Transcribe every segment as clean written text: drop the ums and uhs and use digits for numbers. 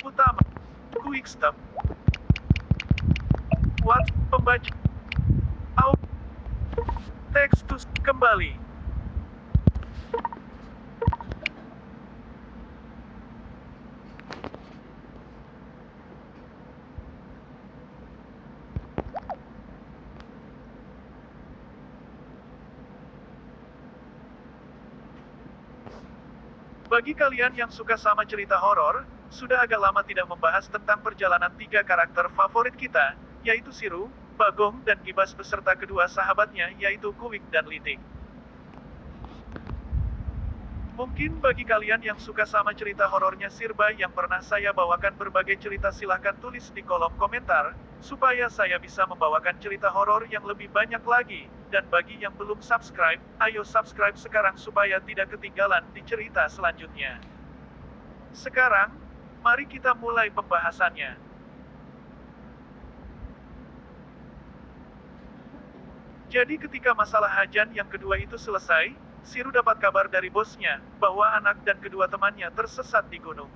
Utama. Quick stop. What? Pembaca. Out. Text to kembali. Bagi kalian yang suka sama cerita horor, sudah agak lama tidak membahas tentang perjalanan 3 karakter favorit kita, yaitu Siru, Bagong, dan Gibas beserta kedua sahabatnya yaitu Kuwik dan Litik. Mungkin bagi kalian yang suka sama cerita horornya Sirba yang pernah saya bawakan berbagai cerita silahkan tulis di kolom komentar, supaya saya bisa membawakan cerita horor yang lebih banyak lagi. Dan bagi yang belum subscribe, ayo subscribe sekarang supaya tidak ketinggalan di cerita selanjutnya. Sekarang, mari kita mulai pembahasannya. Jadi ketika masalah Hajan yang kedua itu selesai, Siru dapat kabar dari bosnya, bahwa anak dan kedua temannya tersesat di gunung.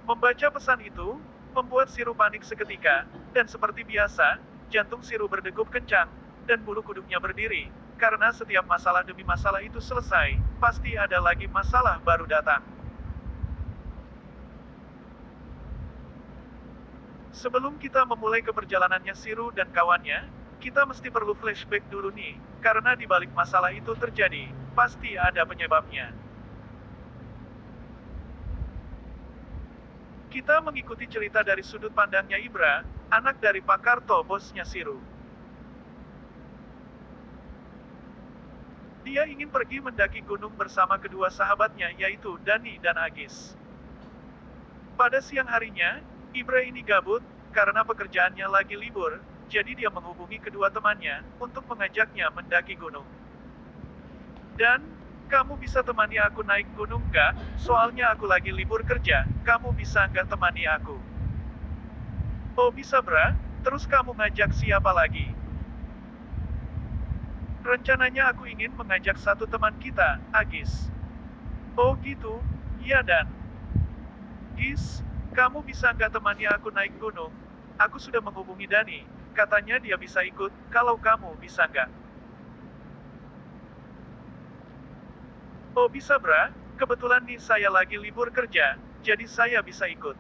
Membaca pesan itu, membuat Siru panik seketika, dan seperti biasa, jantung Siru berdegup kencang, dan bulu kuduknya berdiri, karena setiap masalah demi masalah itu selesai, pasti ada lagi masalah baru datang. Sebelum kita memulai ke perjalanannya Siru dan kawannya, kita mesti perlu flashback dulu nih, karena di balik masalah itu terjadi, pasti ada penyebabnya. Kita mengikuti cerita dari sudut pandangnya Ibra, anak dari Pak Karto, bosnya Siru. Dia ingin pergi mendaki gunung bersama kedua sahabatnya yaitu Dani dan Agis. Pada siang harinya, Ibra ini gabut, karena pekerjaannya lagi libur, jadi dia menghubungi kedua temannya, untuk mengajaknya mendaki gunung. Dan, kamu bisa temani aku naik gunung gak? Soalnya aku lagi libur kerja, kamu bisa nggak temani aku? Oh bisa Bra, terus kamu ngajak siapa lagi? Rencananya aku ingin mengajak satu teman kita, Agis. Oh gitu, iya Dan. Gis, kamu bisa nggak temani aku naik gunung? Aku sudah menghubungi Dani, katanya dia bisa ikut, kalau kamu bisa nggak? Oh bisa Bra, kebetulan nih saya lagi libur kerja, jadi saya bisa ikut.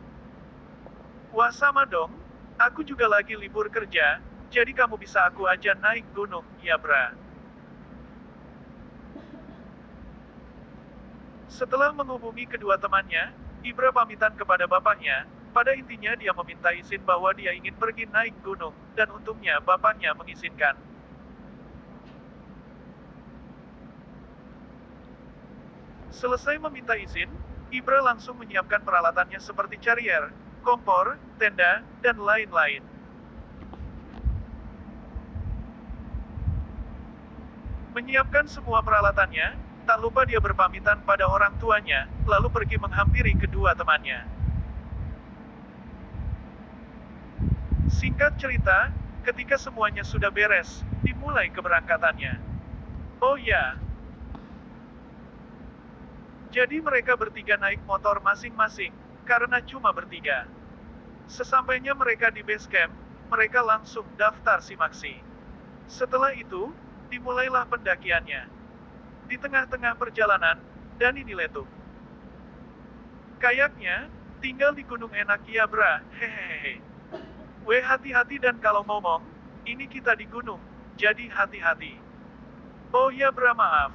Wah sama dong, aku juga lagi libur kerja, jadi kamu bisa aku aja naik gunung, ya Bra. Setelah menghubungi kedua temannya, Ibra pamitan kepada bapaknya, pada intinya dia meminta izin bahwa dia ingin pergi naik gunung, dan untungnya bapaknya mengizinkan. Selesai meminta izin, Ibra langsung menyiapkan peralatannya seperti carrier, kompor, tenda, dan lain-lain. Menyiapkan semua peralatannya, tak lupa dia berpamitan pada orang tuanya, lalu pergi menghampiri kedua temannya. Singkat cerita, ketika semuanya sudah beres, dimulai keberangkatannya. Oh ya. Jadi mereka bertiga naik motor masing-masing, karena cuma bertiga. Sesampainya mereka di base camp, mereka langsung daftar simaksi. Setelah itu, dimulailah pendakiannya. Di tengah-tengah perjalanan, Dani diletuk. Kayaknya, tinggal di gunung enak ya Bra, hehehe. Weh hati-hati dan kalau ngomong, ini kita di gunung, jadi hati-hati. Oh ya Bra maaf.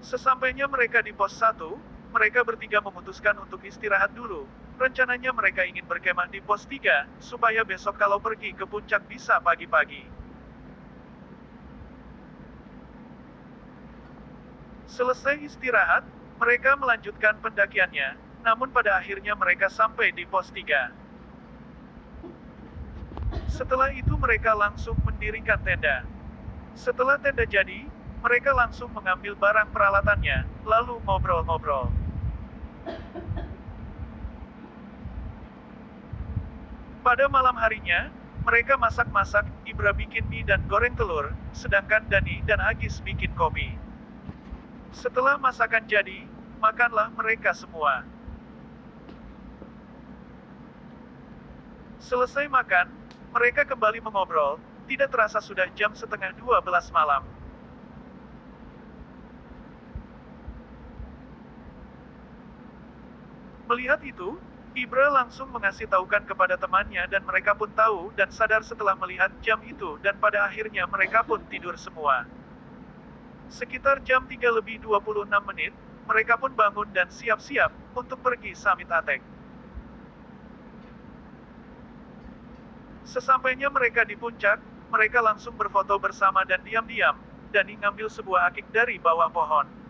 Sesampainya mereka di pos 1, mereka bertiga memutuskan untuk istirahat dulu. Rencananya mereka ingin berkemah di pos 3, supaya besok kalau pergi ke puncak bisa pagi-pagi. Selesai istirahat, mereka melanjutkan pendakiannya, namun pada akhirnya mereka sampai di pos 3. Setelah itu mereka langsung mendirikan tenda. Setelah tenda jadi, mereka langsung mengambil barang peralatannya, lalu ngobrol-ngobrol. Pada malam harinya, mereka masak-masak, Ibra Ibra bikin mie dan goreng telur, sedangkan Dani dan Agis bikin kopi. Setelah masakan jadi, makanlah mereka semua. Selesai makan, mereka kembali mengobrol, tidak terasa sudah jam setengah 12 malam. Melihat itu, Ibra langsung mengasih tahukan kepada temannya dan mereka pun tahu dan sadar setelah melihat jam itu dan pada akhirnya mereka pun tidur semua. Sekitar jam 3:26, mereka pun bangun dan siap-siap untuk pergi Summit Attack. Sesampainya mereka di puncak, mereka langsung berfoto bersama dan diam-diam, Dani ngambil sebuah akik dari bawah pohon.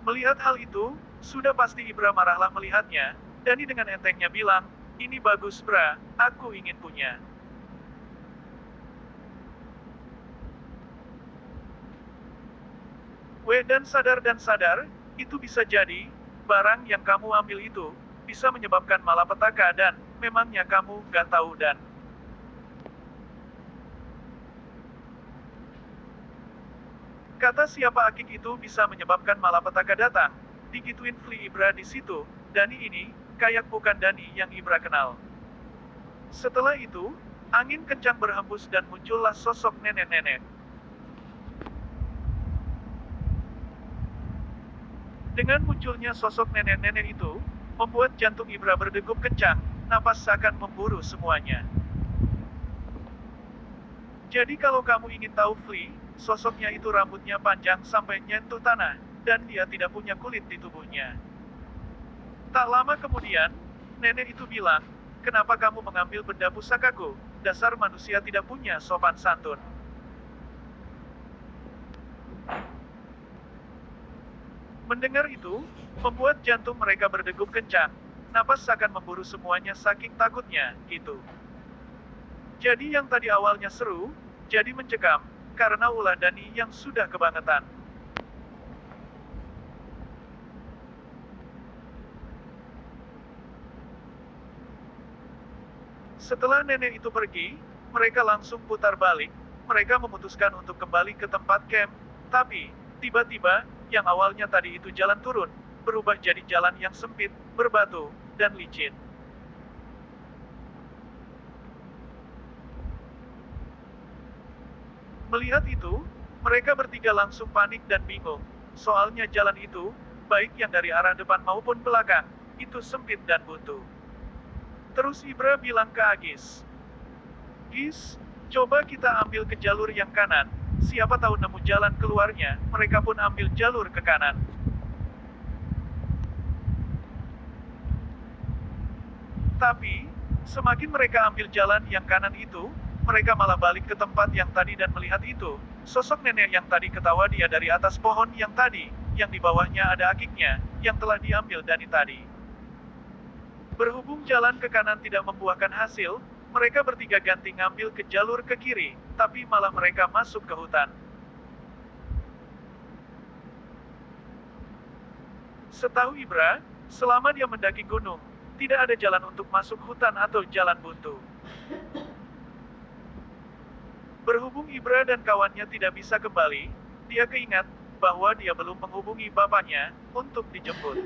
Melihat hal itu, sudah pasti Ibra marahlah melihatnya, Dani dengan entengnya bilang, "Ini bagus Bra, aku ingin punya." Dan sadar, itu bisa jadi, barang yang kamu ambil itu, bisa menyebabkan malapetaka dan, memangnya kamu gak tahu dan. Kata siapa akik itu bisa menyebabkan malapetaka datang, digituin Fli Ibra di situ, Dani ini, kayak bukan Dani yang Ibra kenal. Setelah itu, angin kencang berhembus dan muncullah sosok nenek-nenek. Dengan munculnya sosok nenek-nenek itu, membuat jantung Ibra berdegup kencang, napas seakan memburu semuanya. Jadi kalau kamu ingin tahu Fli, sosoknya itu rambutnya panjang sampai nyentuh tanah, dan dia tidak punya kulit di tubuhnya. Tak lama kemudian, nenek itu bilang, "Kenapa kamu mengambil benda pusakaku? Dasar manusia tidak punya sopan santun." Mendengar itu, membuat jantung mereka berdegup kencang, napas seakan memburu semuanya saking takutnya, gitu. Jadi yang tadi awalnya seru, jadi mencekam, karena ulah Dani yang sudah kebangetan. Setelah nenek itu pergi, mereka langsung putar balik, mereka memutuskan untuk kembali ke tempat camp, tapi, tiba-tiba, yang awalnya tadi itu jalan turun, berubah jadi jalan yang sempit, berbatu, dan licin. Melihat itu, mereka bertiga langsung panik dan bingung, soalnya jalan itu, baik yang dari arah depan maupun belakang, itu sempit dan buntu. Terus Ibra bilang ke Agis, "Gis, coba kita ambil ke jalur yang kanan, siapa tahu nemu jalan keluarnya." Mereka pun ambil jalur ke kanan. Tapi, semakin mereka ambil jalan yang kanan itu, mereka malah balik ke tempat yang tadi dan melihat itu, sosok nenek yang tadi ketawa dia dari atas pohon yang tadi, yang di bawahnya ada akiknya, yang telah diambil Dani tadi. Berhubung jalan ke kanan tidak membuahkan hasil, mereka bertiga ganti ngambil ke jalur ke kiri, tapi malah mereka masuk ke hutan. Setahu Ibra, selama dia mendaki gunung, tidak ada jalan untuk masuk hutan atau jalan buntu. Berhubung Ibra dan kawannya tidak bisa kembali, dia keingat bahwa dia belum menghubungi bapaknya untuk dijemput.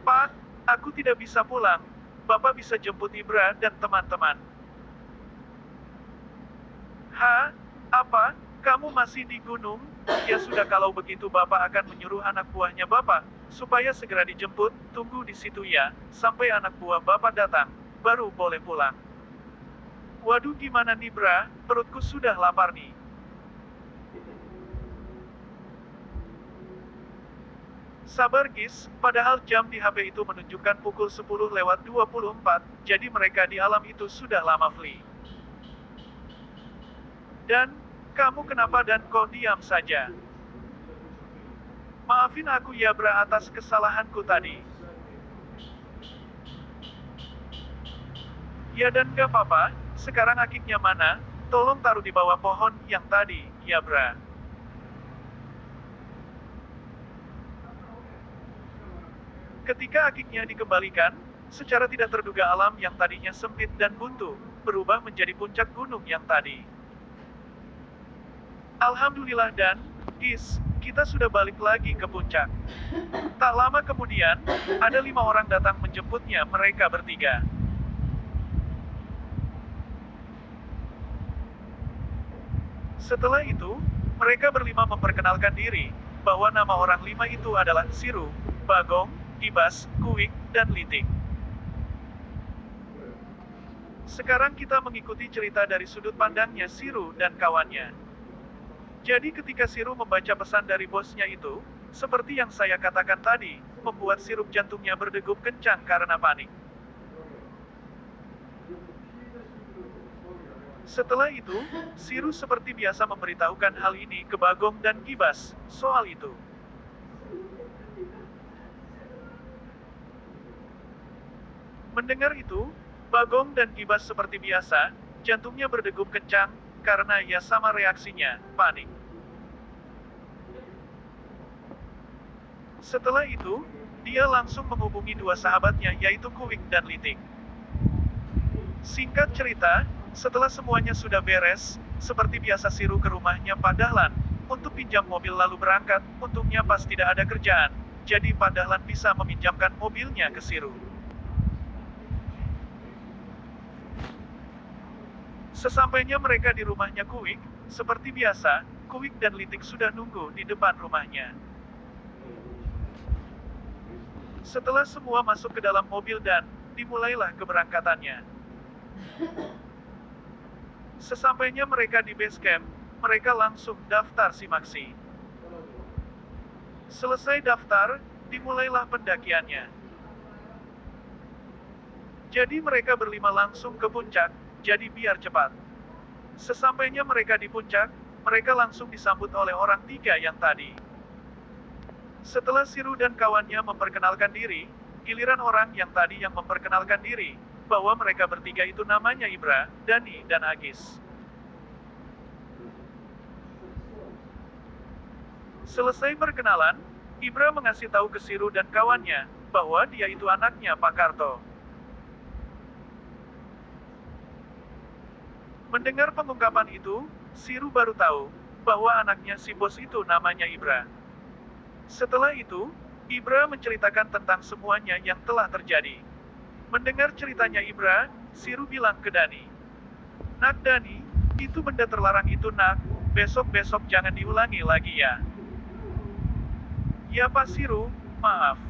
"Pak, aku tidak bisa pulang. Bapak bisa jemput Ibra dan teman-teman." "Hah? Apa? Kamu masih di gunung?" "Ya sudah, kalau begitu Bapak akan menyuruh anak buahnya Bapak, supaya segera dijemput, tunggu di situ ya, sampai anak buah Bapak datang, baru boleh pulang." "Waduh, gimana nih Bra, perutku sudah lapar nih." Sabar Gis, padahal jam di HP itu menunjukkan pukul 10:24, jadi mereka di alam itu sudah lama Fli. "Dan, kamu kenapa dan kok diam saja?" "Maafin aku ya Bra atas kesalahanku tadi." "Ya dan gak apa-apa, sekarang akiknya mana? Tolong taruh di bawah pohon yang tadi, ya Bra." Ketika akiknya dikembalikan, secara tidak terduga alam yang tadinya sempit dan buntu, berubah menjadi puncak gunung yang tadi. Alhamdulillah dan, kita sudah balik lagi ke puncak. Tak lama kemudian, ada 5 orang datang menjemputnya mereka bertiga. Setelah itu, mereka berlima memperkenalkan diri, bahwa nama orang 5 itu adalah Siru, Bagong, Ibas, Kuik, dan Litik. Sekarang kita mengikuti cerita dari sudut pandangnya Siru dan kawannya. Jadi ketika Siru membaca pesan dari bosnya itu, seperti yang saya katakan tadi, membuat Siru jantungnya berdegup kencang karena panik. Setelah itu, Siru seperti biasa memberitahukan hal ini ke Bagong dan Kibas, soal itu. Mendengar itu, Bagong dan Kibas seperti biasa, jantungnya berdegup kencang, karena ia sama reaksinya, panik. Setelah itu, dia langsung menghubungi 2 sahabatnya yaitu Kuik dan Litik. Singkat cerita, setelah semuanya sudah beres, seperti biasa Siru ke rumahnya Pak Dahlan, untuk pinjam mobil lalu berangkat, untungnya pas tidak ada kerjaan, jadi Pak Dahlan bisa meminjamkan mobilnya ke Siru. Sesampainya mereka di rumahnya Kuik, seperti biasa, Kuik dan Litik sudah nunggu di depan rumahnya. Setelah semua masuk ke dalam mobil dan, dimulailah keberangkatannya. Sesampainya mereka di base camp, mereka langsung daftar simaksi. Selesai daftar, dimulailah pendakiannya. Jadi mereka berlima langsung ke puncak, jadi biar cepat. Sesampainya mereka di puncak, mereka langsung disambut oleh orang 3 yang tadi. Setelah Siru dan kawannya memperkenalkan diri, giliran orang yang tadi yang memperkenalkan diri, bahwa mereka bertiga itu namanya Ibra, Dani, dan Agis. Selesai perkenalan, Ibra mengasih tahu ke Siru dan kawannya, bahwa dia itu anaknya Pak Karto. Mendengar pengungkapan itu, Siru baru tahu, bahwa anaknya si bos itu namanya Ibra. Setelah itu, Ibra menceritakan tentang semuanya yang telah terjadi. Mendengar ceritanya Ibra, Siru bilang ke Dani. Nak Dani, itu benda terlarang itu nak, besok-besok jangan diulangi lagi ya. Ya Pak Siru, maaf.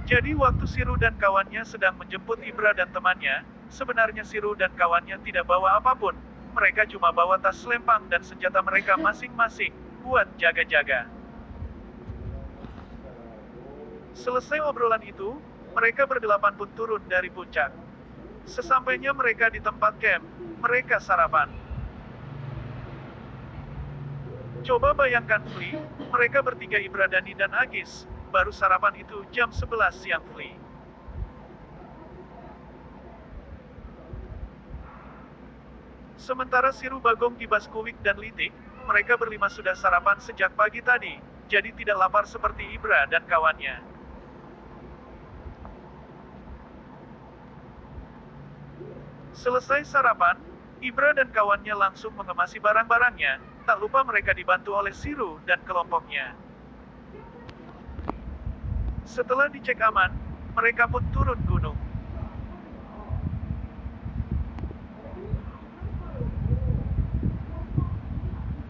Jadi waktu Siru dan kawannya sedang menjemput Ibra dan temannya, sebenarnya Siru dan kawannya tidak bawa apapun, mereka cuma bawa tas selempang dan senjata mereka masing-masing, buat jaga-jaga. Selesai obrolan itu, mereka berdelapan pun turun dari puncak. Sesampainya mereka di tempat camp, mereka sarapan. Coba bayangkan Fli, mereka bertiga Ibra, Dani, dan Agis, baru sarapan itu jam 11 siang Fli. Sementara Siru, Bagong, Kibas, Kuik, dan Litik, mereka berlima sudah sarapan sejak pagi tadi, jadi tidak lapar seperti Ibra dan kawannya. Selesai sarapan, Ibra dan kawannya langsung mengemasi barang-barangnya, tak lupa mereka dibantu oleh Siru dan kelompoknya. Setelah dicek aman, mereka pun turun gunung.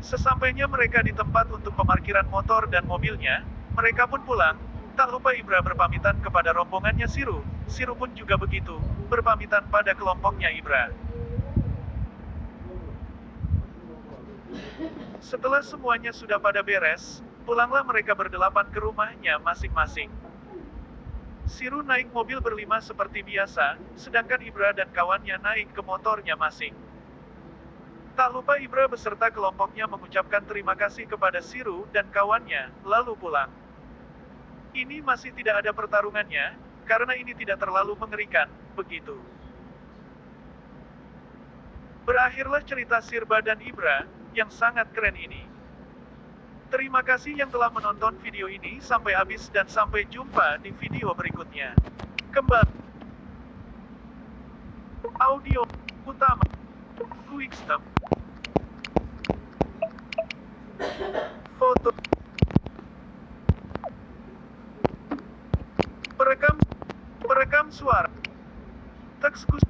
Sesampainya mereka di tempat untuk pemarkiran motor dan mobilnya, mereka pun pulang, tak lupa Ibra berpamitan kepada rombongannya Siru, Siru pun juga begitu, berpamitan pada kelompoknya Ibra. Setelah semuanya sudah pada beres, pulanglah mereka berdelapan ke rumahnya masing-masing. Siru naik mobil berlima seperti biasa, sedangkan Ibra dan kawannya naik ke motornya masing. Tak lupa Ibra beserta kelompoknya mengucapkan terima kasih kepada Siru dan kawannya, lalu pulang. Ini masih tidak ada pertarungannya, karena ini tidak terlalu mengerikan, begitu. Berakhirlah cerita Sirba dan Ibra, yang sangat keren ini. Terima kasih yang telah menonton video ini sampai habis dan sampai jumpa di video berikutnya. Kembali. Audio utama. Quick stop. Foto. Perekam suara. Teks khusus.